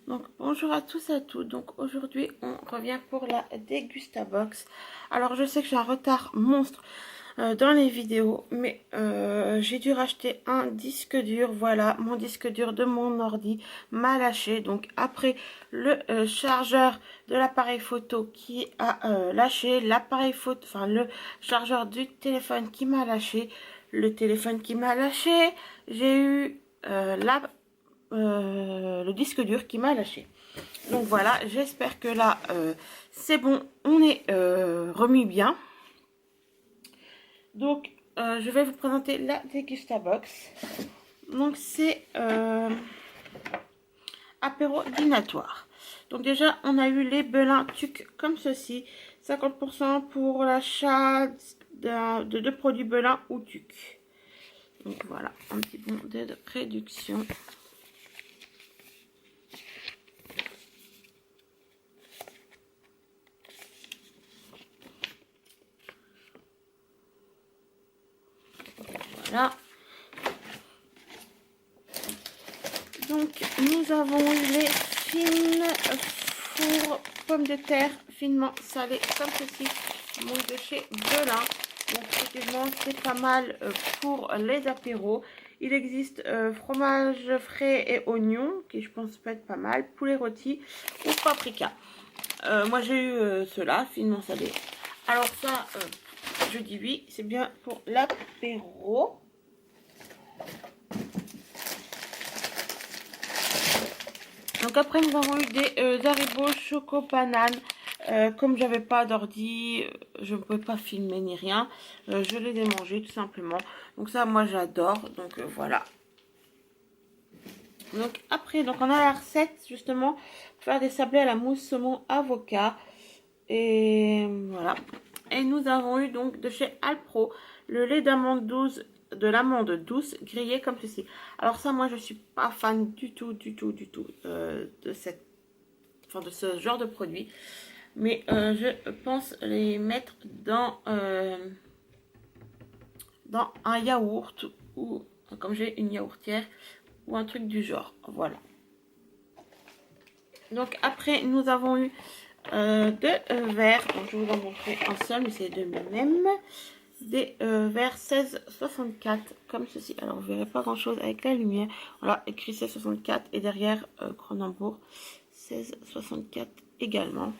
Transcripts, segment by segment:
Donc bonjour à tous et à toutes. Donc aujourd'hui on revient pour la Degustabox. Alors je sais que j'ai un retard monstre dans les vidéos, mais j'ai dû racheter un disque dur. Voilà, mon disque dur de mon ordi m'a lâché. Donc après le chargeur de l'appareil photo qui a lâché, l'appareil photo, enfin le chargeur du téléphone qui m'a lâché, le téléphone qui m'a lâché, j'ai eu le disque dur qui m'a lâché. Donc voilà, j'espère que là c'est bon, on est remis bien. Donc je vais vous présenter la Degustabox. Donc c'est apéro dînatoire. Donc déjà on a eu les belins tuc comme ceci, 50% pour l'achat de deux produits belins ou tuc. Donc voilà, un petit bon de réduction. Voilà. Donc nous avons eu les fines fours pommes de terre finement salées comme ceci, donc de chez Belin. Donc effectivement c'est pas mal pour les apéros. Il existe fromage frais et oignon qui je pense peut être pas mal, poulet rôti ou paprika. Moi j'ai eu cela finement salé. Alors ça je dis oui, c'est bien pour l'apéro. Donc après nous avons eu des Haribo Choco Banane. Comme j'avais pas d'ordi, je ne pouvais pas filmer ni rien. Je les ai mangés tout simplement. Donc ça moi j'adore. Donc voilà. Donc après donc on a la recette justement pour faire des sablés à la mousse saumon avocat. Et voilà. Et nous avons eu donc de chez Alpro le lait d'amande douce, de l'amande douce grillée comme ceci. Alors ça moi je suis pas fan du tout de cette, enfin de ce genre de produit, mais je pense les mettre dans un yaourt ou comme j'ai une yaourtière ou un truc du genre. Voilà. Donc après nous avons eu deux verres, donc je vais vous en montrer un seul mais c'est de même, des verres 1664 comme ceci. Alors vous verrez pas grand chose avec la lumière. Voilà, écrit 1664 et derrière Cronenbourg 1664 également.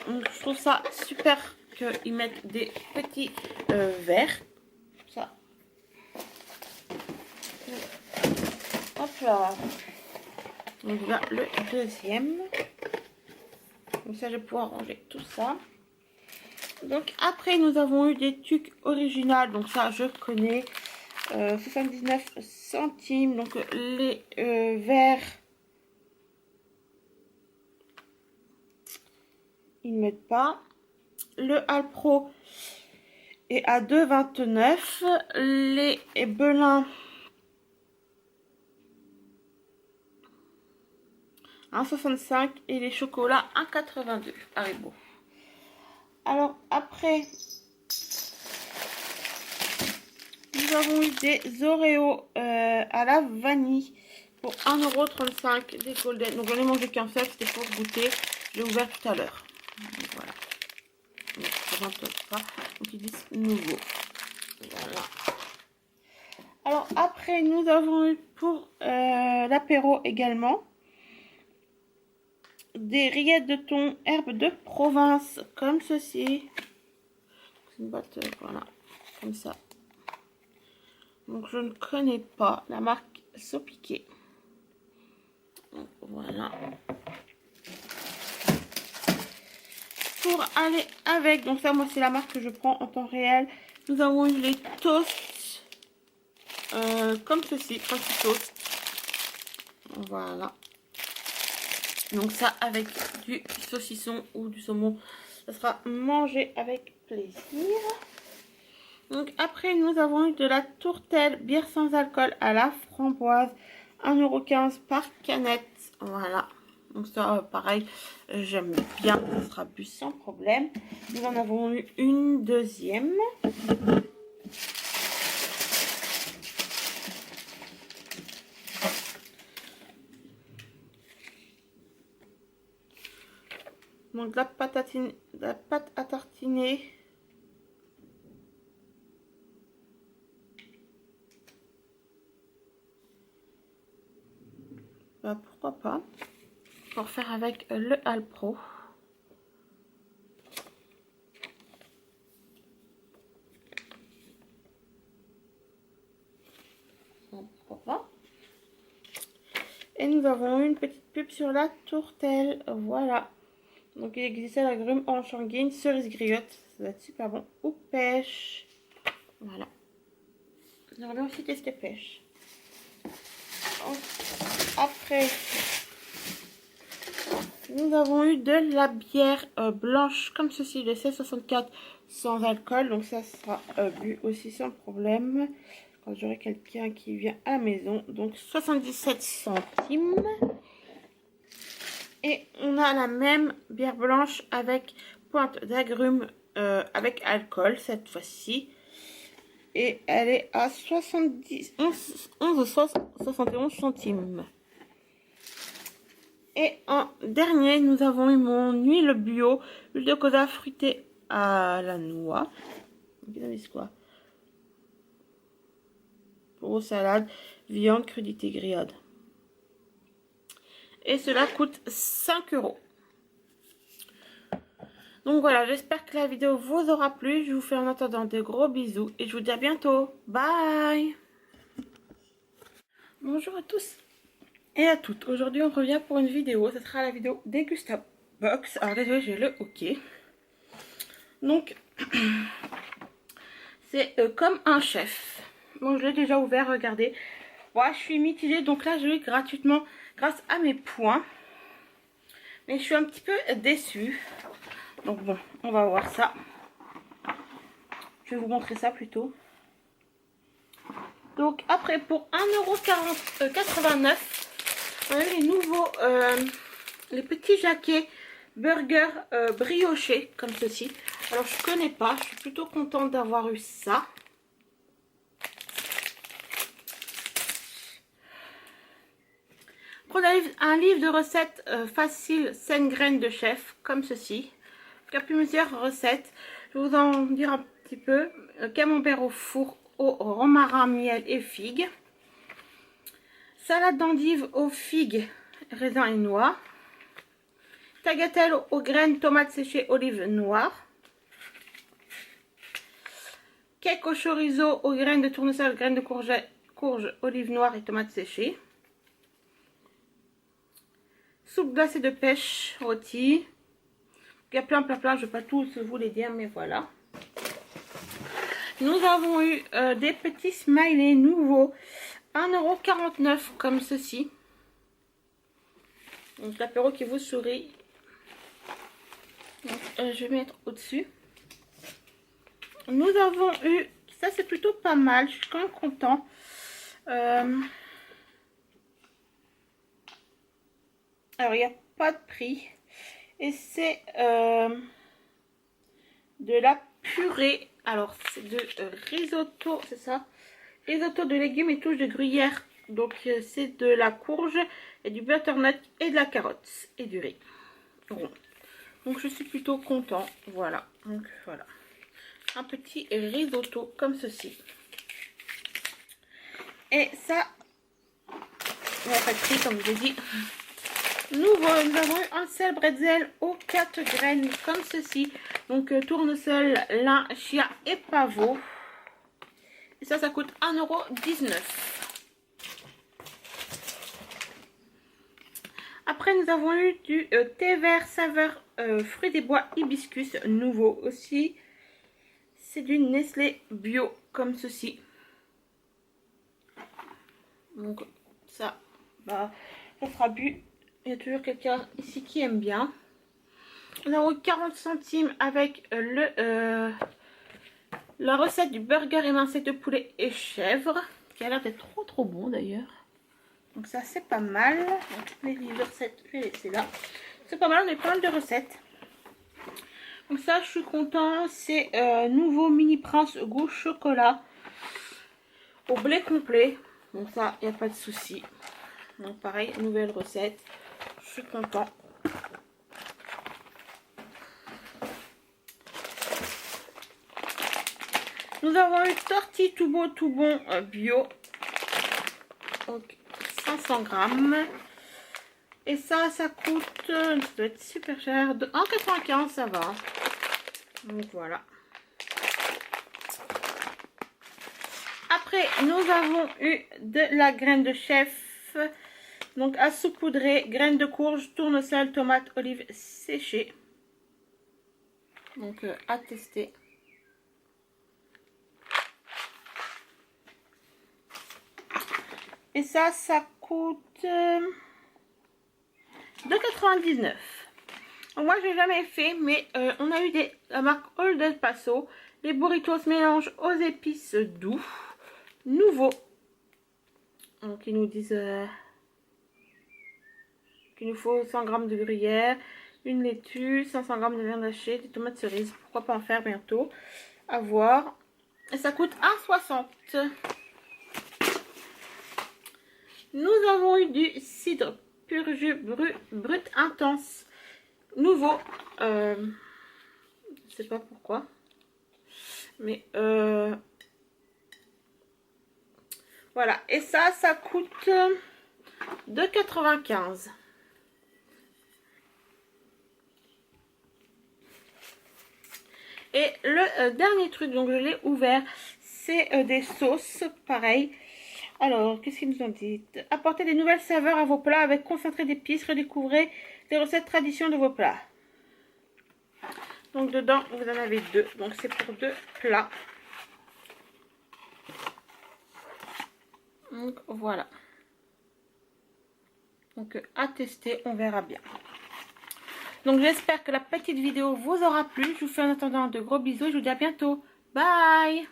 Donc je trouve ça super qu'ils mettent des petits verres. Ça. Hop là. Donc là le deuxième. Comme ça je vais pouvoir ranger tout ça. Donc après nous avons eu des tucs originales. Donc ça je connais. 79 centimes. Donc les verres. Ils ne mettent pas. Le Alpro est à 2,29. Les Belin 1,65 et les chocolats 1,82 Haribo. Alors après nous avons eu des Oreos à la vanille pour 1,35 € des Golden. Donc j'en ai mangé qu'un seul, c'était pour goûter. J'ai ouvert tout à l'heure. Voilà. Donc, ça ne pas. Donc ils disent nouveau. Voilà. Alors après nous avons eu pour l'apéro également des rillettes de thon herbes de province comme ceci. C'est une boîte, voilà, comme ça. Donc je ne connais pas la marque Sopiqué. Donc voilà. Pour aller avec, donc ça moi c'est la marque que je prends en temps réel. Nous avons eu les toasts comme ceci, petit toast. Voilà. Donc ça avec du saucisson ou du saumon, ça sera mangé avec plaisir. Donc après nous avons eu de la tourtelle bière sans alcool à la framboise, 1,15 € par canette. Voilà. Donc ça pareil, j'aime bien, ça sera bu sans problème. Nous en avons eu une deuxième. Donc de la pâte à tartiner. Bah, pourquoi pas. Pour faire avec le Alpro. Pourquoi pas. Et nous avons une petite pub sur la tourtelle. Voilà. Donc il existait l'agrumes en changuine, cerise griotte. Ça va être super bon. Ou pêche. Voilà. J'aimerais bien aussi tester pêche. Après, nous avons eu de la bière blanche comme ceci, de 16,64 sans alcool. Donc ça sera bu aussi sans problème quand j'aurai quelqu'un qui vient à la maison. Donc 77 centimes. Et on a la même bière blanche avec pointe d'agrumes avec alcool cette fois-ci. Et elle est à 71 centimes. Et en dernier, nous avons eu mon huile bio, huile de colza fruitée à la noix. Vous avez quoi? Pour salade, viande, crudité, grillade. Et cela coûte 5 €. Donc voilà, j'espère que la vidéo vous aura plu. Je vous fais en attendant de gros bisous et je vous dis à bientôt. Bye! Bonjour à tous et à toutes. Aujourd'hui, on revient pour une vidéo. Ce sera la vidéo Dégustabox. Alors désolé, j'ai le hockey. Donc, c'est comme un chef. Bon, je l'ai déjà ouvert, regardez. Voilà, je suis mitigée. Donc là, je l'ai gratuitement grâce à mes points. Mais je suis un petit peu déçue. Donc bon, on va voir ça. Je vais vous montrer ça plutôt. Donc après, pour 1,89 €, on a les nouveaux, les petits jaquets burger briochés comme ceci. Alors je connais pas, je suis plutôt contente d'avoir eu ça. On a un livre de recettes faciles, saines graines de chef comme ceci. Il y a plusieurs recettes. Je vais vous en dire un petit peu. Camembert au four au romarin, miel et figues. Salade d'endives aux figues, raisins et noix. Tagliatelle aux graines, tomates séchées, olives noires. Cake au chorizo aux graines de tournesol, graines de courge, olives noires et tomates séchées. Soupe glacée de pêche rôtie. Il y a plein, je ne vais pas tous vous les dire, mais voilà. Nous avons eu des petits smileys nouveaux. 1,49 € comme ceci. Donc l'apéro qui vous sourit. Donc, je vais mettre au-dessus. Nous avons eu, ça c'est plutôt pas mal, je suis quand même content. Alors il n'y a pas de prix. Et c'est de la purée. Alors c'est de risotto, c'est ça? Risotto de légumes et touches de gruyère. Donc c'est de la courge et du butternut et de la carotte et du riz. Bon. Donc je suis plutôt content. Voilà. Donc voilà. Un petit risotto comme ceci. Et ça, il n'y a pas de prix comme je l'ai dit. Nous avons eu un sel bretzel aux 4 graines comme ceci. Donc tournesol, lin, chia et pavot. Et ça coûte 1,19 €. Après, nous avons eu du thé vert saveur fruits des bois hibiscus nouveau aussi. C'est du Nestlé bio comme ceci. Donc ça, bah, ça sera bu. Il y a toujours quelqu'un ici qui aime bien. Nous avons 40 centimes avec la recette du burger émincé de poulet et chèvre, qui a l'air d'être trop bon d'ailleurs. Donc ça c'est pas mal. Donc, les livres de recettes, je vais laisser là. C'est pas mal, on a pas mal de recettes. Donc ça je suis content. C'est nouveau mini prince goût chocolat au blé complet. Donc ça, il n'y a pas de souci. Donc pareil, nouvelle recette. Je suis content. Nous avons eu tortille tout beau, tout bon bio. Donc 500 grammes. Et ça coûte, ça doit être super cher. 1,95 ça va. Donc voilà. Après, nous avons eu de la graine de chef. Donc à saupoudrer, graines de courge, tournesol, tomates, olives séchées. Donc à tester. Et ça coûte 2,99. Moi, j'ai jamais fait, mais on a eu la marque Old El Paso. Les burritos mélange aux épices doux. Nouveau. Donc, ils nous disent qu'il nous faut 100 g de gruyère, une laitue, 500 g de viande hachée, des tomates cerises. Pourquoi pas en faire bientôt? À voir. Et ça coûte 1,60. Nous avons eu du cidre pur jus brut intense. Nouveau. Je sais pas pourquoi. Mais voilà. Et ça coûte 2,95. Et le dernier truc, donc je l'ai ouvert, c'est des sauces, pareil. Alors, qu'est-ce qu'ils nous ont dit? Apportez des nouvelles saveurs à vos plats avec concentré d'épices, redécouvrez les recettes tradition de vos plats. Donc dedans, vous en avez deux, donc c'est pour 2 plats. Donc voilà. Donc à tester, on verra bien. Donc j'espère que la petite vidéo vous aura plu. Je vous fais en attendant de gros bisous et je vous dis à bientôt. Bye!